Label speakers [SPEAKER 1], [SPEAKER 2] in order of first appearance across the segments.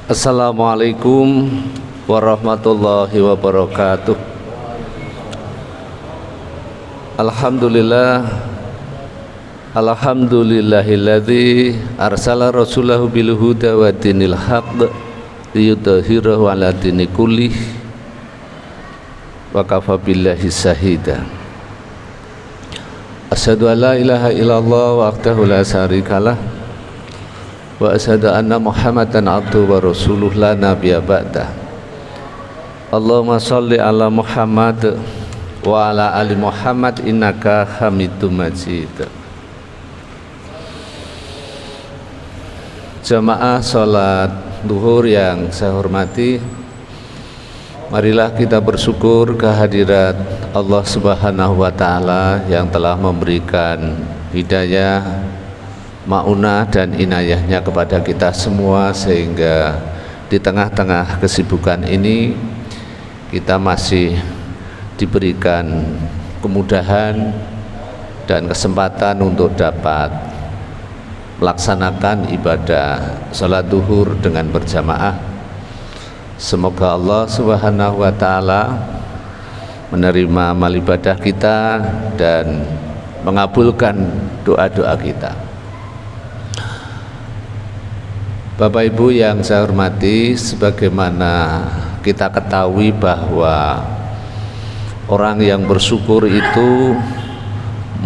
[SPEAKER 1] Assalamualaikum warahmatullahi wabarakatuh. Alhamdulillahilladzi arsala rasulahu bil huda wa dinil haqq liyudhhirahu 'ala dini kullih wa kafa billahi shahida. Asyhadu an la ilaha illallah wahdahu la syarikalah wa asyhadu anna Muhammadan abduhu wa rasuluh la nabiyya ba'dah. Allahumma shalli ala Muhammad wa ala ali Muhammad innaka Hamidum Majid. Jamaah salat zuhur yang saya hormati, marilah kita bersyukur kehadirat Allah Subhanahu wa taala yang telah memberikan hidayah, maunah dan inayahnya kepada kita semua, sehingga di tengah-tengah kesibukan ini kita masih diberikan kemudahan dan kesempatan untuk dapat melaksanakan ibadah salat zuhur dengan berjamaah. Semoga Allah Subhanahu wa taala menerima amal ibadah kita dan mengabulkan doa-doa kita. Bapak Ibu yang saya hormati, sebagaimana kita ketahui bahwa orang yang bersyukur itu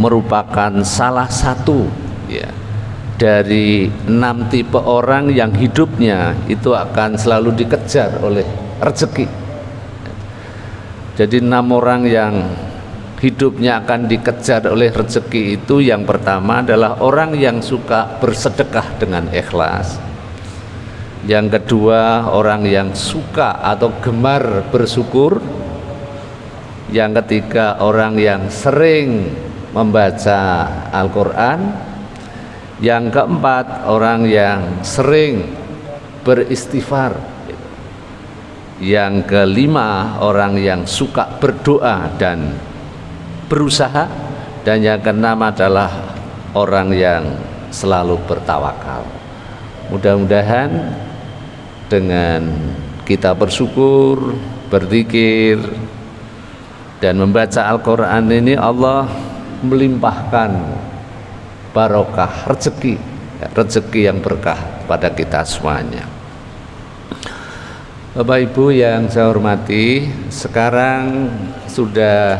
[SPEAKER 1] merupakan salah satu dari 6 tipe orang yang hidupnya itu akan selalu dikejar oleh rezeki. Jadi 6 orang yang hidupnya akan dikejar oleh rezeki itu, yang pertama adalah orang yang suka bersedekah dengan ikhlas. Yang kedua, orang yang suka atau gemar bersyukur. Yang ketiga, orang yang sering membaca Al-Quran. Yang keempat, orang yang sering beristighfar. Yang kelima, orang yang suka berdoa dan berusaha. Dan yang keenam adalah orang yang selalu bertawakal. Mudah-mudahan dengan kita bersyukur, berzikir dan membaca Al-Quran ini, Allah melimpahkan barokah rezeki yang berkah pada kita semuanya. Bapak Ibu yang saya hormati, sekarang sudah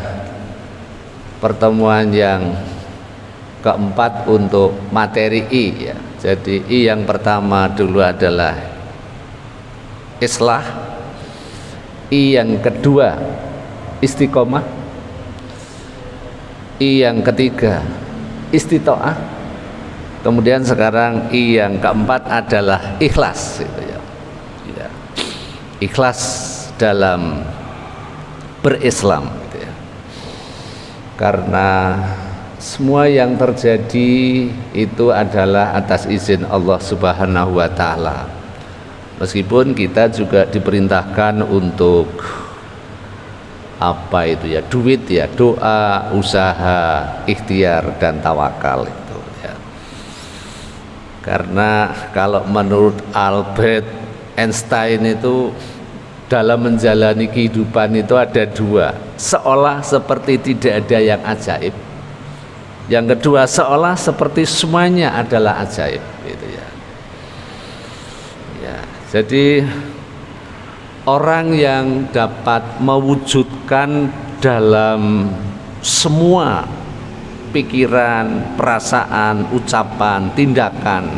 [SPEAKER 1] pertemuan yang keempat untuk materi I ya. Jadi I yang pertama dulu adalah islah, I yang kedua istiqomah, I yang ketiga istitoah, kemudian sekarang I yang keempat adalah ikhlas gitu ya. Ikhlas dalam berislam gitu ya. Karena semua yang terjadi itu adalah atas izin Allah Subhanahu wa taala. Meskipun kita juga diperintahkan untuk duit ya, doa, usaha, ikhtiar dan tawakal itu ya. Karena kalau menurut Albert Einstein itu, dalam menjalani kehidupan itu ada dua, seolah seperti tidak ada yang ajaib. Yang kedua, seolah seperti semuanya adalah ajaib gitu ya. Ya, jadi orang yang dapat mewujudkan dalam semua pikiran, perasaan, ucapan, tindakan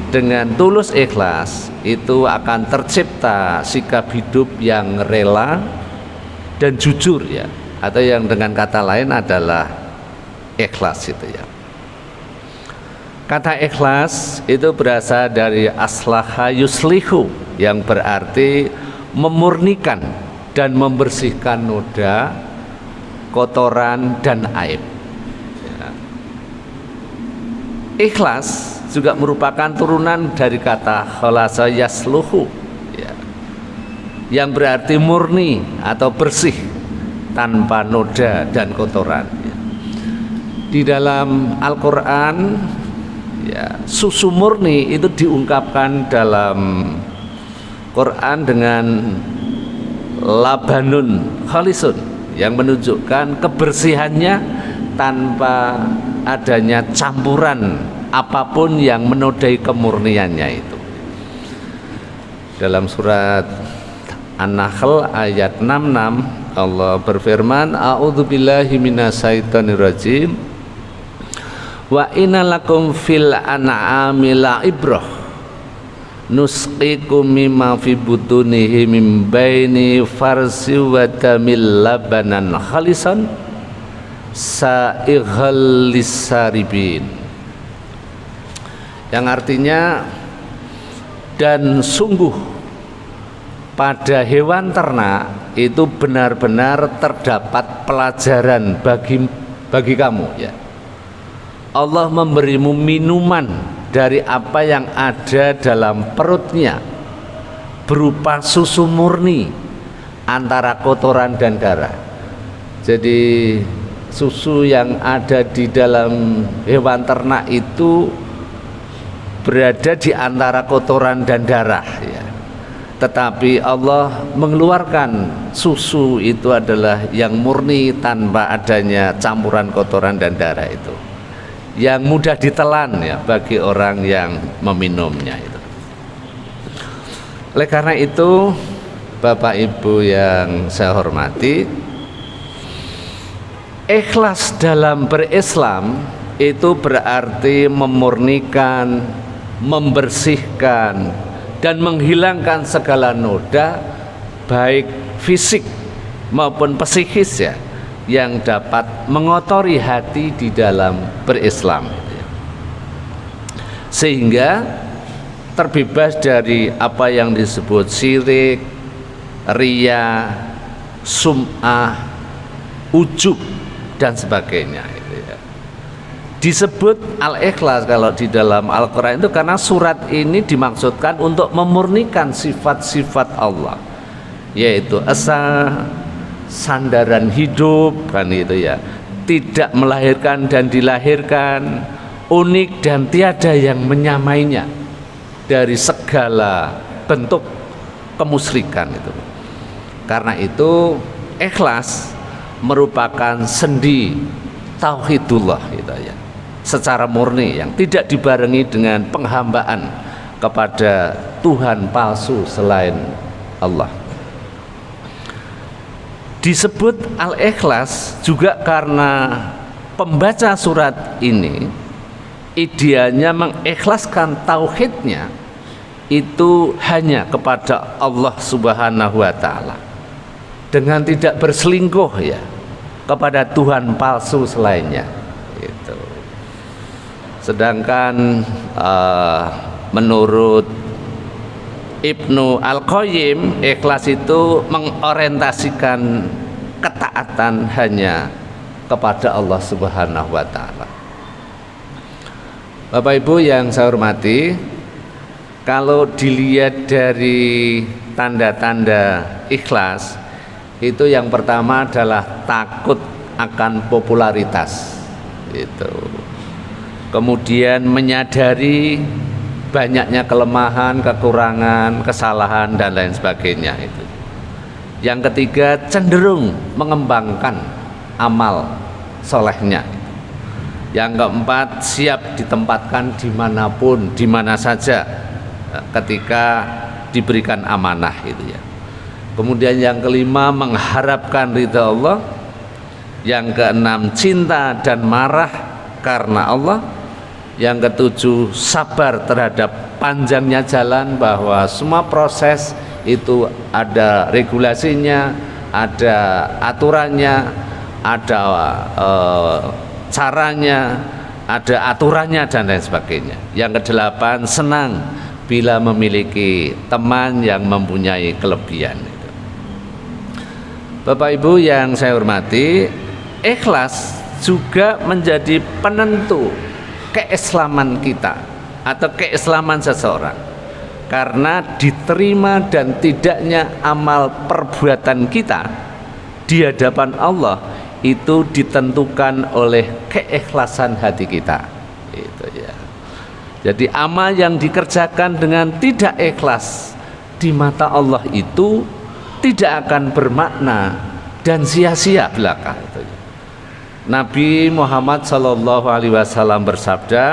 [SPEAKER 1] dengan tulus ikhlas, itu akan tercipta sikap hidup yang rela dan jujur ya, atau yang dengan kata lain adalah ikhlas itu ya. Kata ikhlas itu berasal dari aslaha yuslihu, yang berarti memurnikan dan membersihkan noda, kotoran dan aib ya. Ikhlas juga merupakan turunan dari kata khalasa yasluhu ya, yang berarti murni atau bersih tanpa noda dan kotoran ya. Di dalam Al-Quran Ya, susu murni itu diungkapkan dalam Quran dengan labanun khalisun, yang menunjukkan kebersihannya tanpa adanya campuran apapun yang menodai kemurniannya itu. Dalam surat An-Nahl ayat 66 Allah berfirman, a'udzubillahi minasyaitonirrajim, wa inna lakum fil an'ami la'ibrah nusqikum mimma fi butunihi min baini farsi wa damil labanan khalisan sa'ighal lisaribin, yang artinya, dan sungguh pada hewan ternak itu benar-benar terdapat pelajaran bagi kamu, ya. Allah memberimu minuman dari apa yang ada dalam perutnya berupa susu murni antara kotoran dan darah. Jadi susu yang ada di dalam hewan ternak itu berada di antara kotoran dan darah, ya. Tetapi Allah mengeluarkan susu itu adalah yang murni tanpa adanya campuran kotoran dan darah itu, yang mudah ditelan, ya, bagi orang yang meminumnya itu. Oleh karena itu, Bapak Ibu yang saya hormati, ikhlas dalam berislam itu berarti memurnikan, membersihkan, dan menghilangkan segala noda baik fisik maupun psikis, ya, yang dapat mengotori hati di dalam berislam, sehingga terbebas dari apa yang disebut syirik, riya, sum'ah, ujub dan sebagainya. Disebut al-ikhlas kalau di dalam Al-Quran itu karena surat ini dimaksudkan untuk memurnikan sifat-sifat Allah, yaitu esa, sandaran hidup, kan itu, ya, tidak melahirkan dan dilahirkan, unik dan tiada yang menyamainya dari segala bentuk kemusyrikan itu. Karena itu ikhlas merupakan sendi tauhidullah gitu, ya, secara murni, yang tidak dibarengi dengan penghambaan kepada Tuhan palsu selain Allah. Disebut al-ikhlas juga karena pembaca surat ini idealnya mengikhlaskan tauhidnya itu hanya kepada Allah Subhanahu wa Ta'ala, dengan tidak berselingkuh, ya, kepada Tuhan palsu selainnya gitu. Sedangkan menurut Ibnu Al-Qayyim, ikhlas itu mengorientasikan ketaatan hanya kepada Allah Subhanahu wa Ta'ala. Bapak Ibu yang saya hormati, kalau dilihat dari tanda-tanda ikhlas itu, yang pertama adalah takut akan popularitas itu. Kemudian menyadari banyaknya kelemahan, kekurangan, kesalahan dan lain sebagainya itu. Yang ketiga, cenderung mengembangkan amal solehnya. Yang keempat, siap ditempatkan dimanapun, dimana saja ketika diberikan amanah itu, ya. Kemudian yang kelima, mengharapkan ridha Allah. Yang keenam, cinta dan marah karena Allah. Yang ketujuh, sabar terhadap panjangnya jalan, bahwa semua proses itu ada regulasinya, ada aturannya, ada caranya, ada aturannya dan lain sebagainya. Yang kedelapan, senang bila memiliki teman yang mempunyai kelebihan. Bapak Ibu yang saya hormati, ikhlas juga menjadi penentu keislaman kita atau keislaman seseorang, karena diterima dan tidaknya amal perbuatan kita di hadapan Allah itu ditentukan oleh keikhlasan hati kita itu, ya. Jadi amal yang dikerjakan dengan tidak ikhlas di mata Allah itu tidak akan bermakna dan sia-sia belaka. Nabi Muhammad SAW bersabda,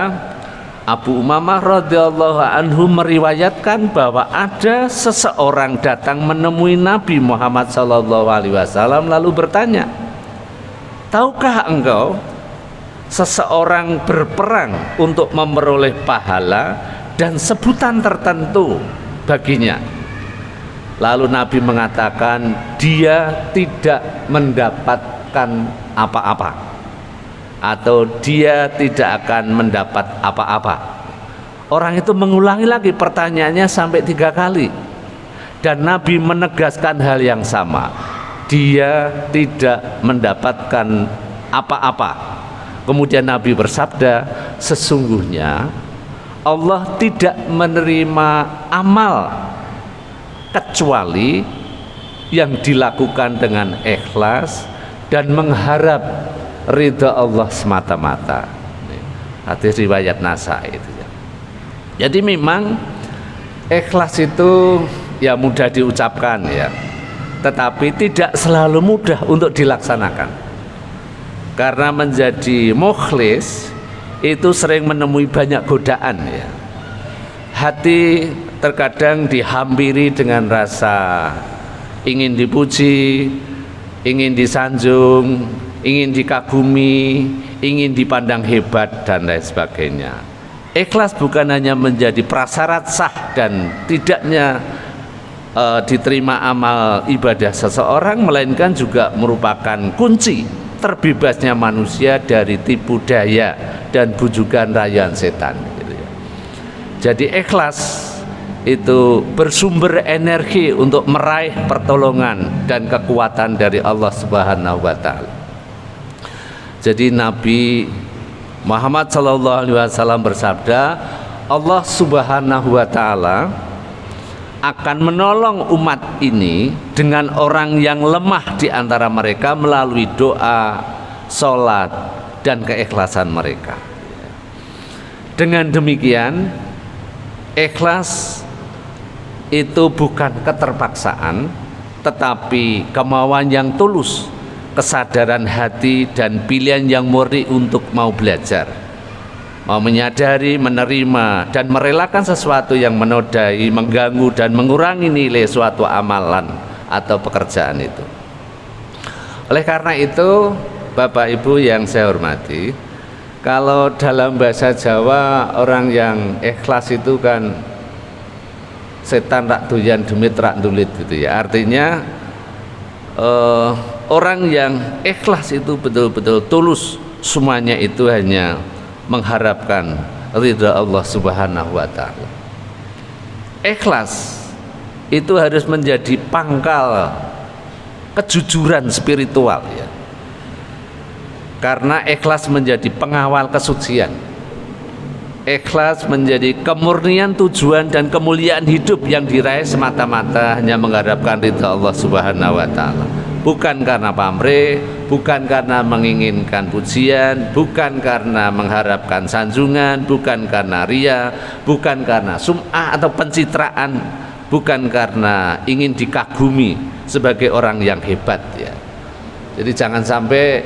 [SPEAKER 1] Abu Umamah radhiyallahu anhu meriwayatkan bahwa ada seseorang datang menemui Nabi Muhammad SAW lalu bertanya, tahukah engkau seseorang berperang untuk memperoleh pahala dan sebutan tertentu baginya? Lalu Nabi mengatakan, dia tidak mendapatkan apa-apa, atau dia tidak akan mendapat apa-apa. Orang itu mengulangi lagi pertanyaannya sampai 3 kali, dan Nabi menegaskan hal yang sama, dia tidak mendapatkan apa-apa. Kemudian Nabi bersabda, sesungguhnya Allah tidak menerima amal kecuali yang dilakukan dengan ikhlas dan mengharap ridha Allah semata-mata. Hadis riwayat Nasai itu ya. Jadi memang ikhlas itu ya mudah diucapkan ya, tetapi tidak selalu mudah untuk dilaksanakan. Karena menjadi mukhlis itu sering menemui banyak godaan ya. Hati terkadang dihampiri dengan rasa ingin dipuji, ingin disanjung, ingin dikagumi, ingin dipandang hebat dan lain sebagainya. Ikhlas bukan hanya menjadi prasyarat sah dan tidaknya diterima amal ibadah seseorang, melainkan juga merupakan kunci terbebasnya manusia dari tipu daya dan bujukan rayuan setan gitu ya. Jadi ikhlas itu bersumber energi untuk meraih pertolongan dan kekuatan dari Allah Subhanahu wa taala. Jadi Nabi Muhammad SAW bersabda, Allah Subhanahu wa taala akan menolong umat ini dengan orang yang lemah di antara mereka melalui doa, sholat, dan keikhlasan mereka. Dengan demikian, ikhlas itu bukan keterpaksaan, tetapi kemauan yang tulus, kesadaran hati, dan pilihan yang murni untuk mau belajar, mau menyadari, menerima, dan merelakan sesuatu yang menodai, mengganggu, dan mengurangi nilai suatu amalan atau pekerjaan itu. Oleh karena itu, Bapak Ibu yang saya hormati, kalau dalam bahasa Jawa orang yang ikhlas itu kan setan rak doyan demit rak ndulit gitu ya. Artinya orang yang ikhlas itu betul-betul tulus, semuanya itu hanya mengharapkan ridha Allah Subhanahu wa taala. Ikhlas itu harus menjadi pangkal kejujuran spiritual ya. Karena ikhlas menjadi pengawal kesucian. Ikhlas menjadi kemurnian tujuan dan kemuliaan hidup yang diraih semata-mata hanya mengharapkan ridha Allah Subhanahu wa taala. Bukan karena pamrih, bukan karena menginginkan pujian, bukan karena mengharapkan sanjungan, bukan karena ria, bukan karena sum'ah atau pencitraan, bukan karena ingin dikagumi sebagai orang yang hebat ya. Jadi jangan sampai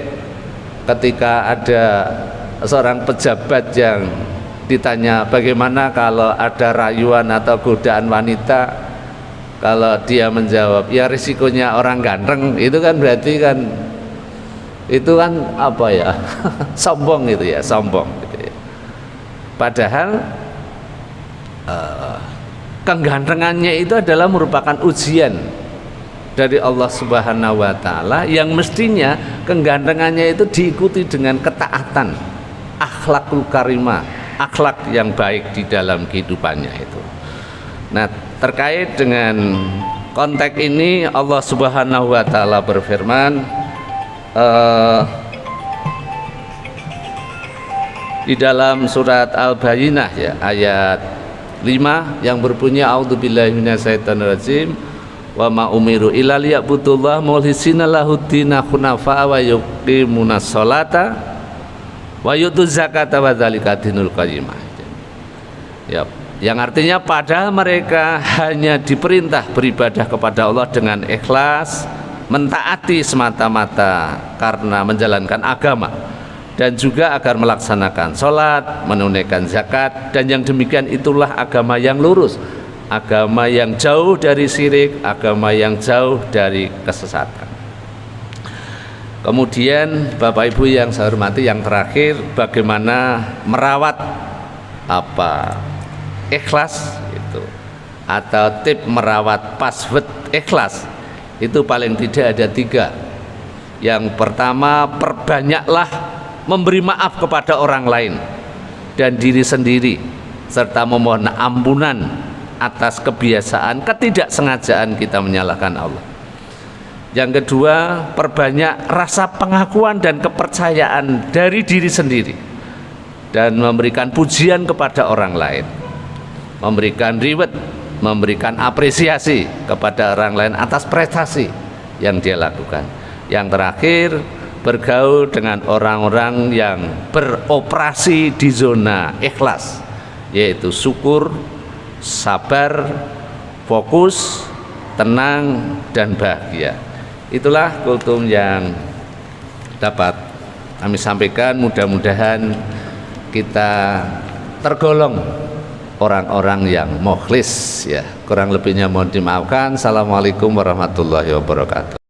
[SPEAKER 1] ketika ada seorang pejabat yang ditanya bagaimana kalau ada rayuan atau godaan wanita, kalau dia menjawab ya risikonya orang ganteng, itu kan berarti kan itu kan apa ya sombong gitu ya, sombong gitu ya. Padahal kegantengannya itu adalah merupakan ujian dari Allah Subhanahu wa taala yang mestinya kegantengannya itu diikuti dengan ketaatan, akhlakul karimah, akhlak yang baik di dalam kehidupannya itu. Nah, terkait dengan konteks ini Allah Subhanahu wa taala berfirman di dalam surat Al-Bayyinah ya, ayat 5 yang berbunyi a'udzubillahi minasyaitonirrajim wa ma umiru illa liya'budullaha mukhlishina lahuddin hunafa wa yuqimunas sholata wa yutuz zakata wa dzalika dinul qayyimah. Ya, yang artinya padahal mereka hanya diperintah beribadah kepada Allah dengan ikhlas, mentaati semata-mata karena menjalankan agama, dan juga agar melaksanakan sholat, menunaikan zakat, dan yang demikian itulah agama yang lurus, agama yang jauh dari syirik, agama yang jauh dari kesesatan. Kemudian Bapak Ibu yang saya hormati, yang terakhir, bagaimana merawat ikhlas itu, atau tip merawat password ikhlas itu paling tidak ada 3. Yang pertama, perbanyaklah memberi maaf kepada orang lain dan diri sendiri, serta memohon ampunan atas kebiasaan ketidaksengajaan kita menyalahkan Allah. Yang kedua, perbanyak rasa pengakuan dan kepercayaan dari diri sendiri dan memberikan pujian kepada orang lain, memberikan reward, memberikan apresiasi kepada orang lain atas prestasi yang dia lakukan. Yang terakhir, bergaul dengan orang-orang yang beroperasi di zona ikhlas, yaitu syukur, sabar, fokus, tenang, dan bahagia. Itulah kultum yang dapat kami sampaikan. Mudah-mudahan kita tergolong orang-orang yang mukhlis, ya. Kurang lebihnya mohon dimaafkan. Assalamualaikum warahmatullahi wabarakatuh.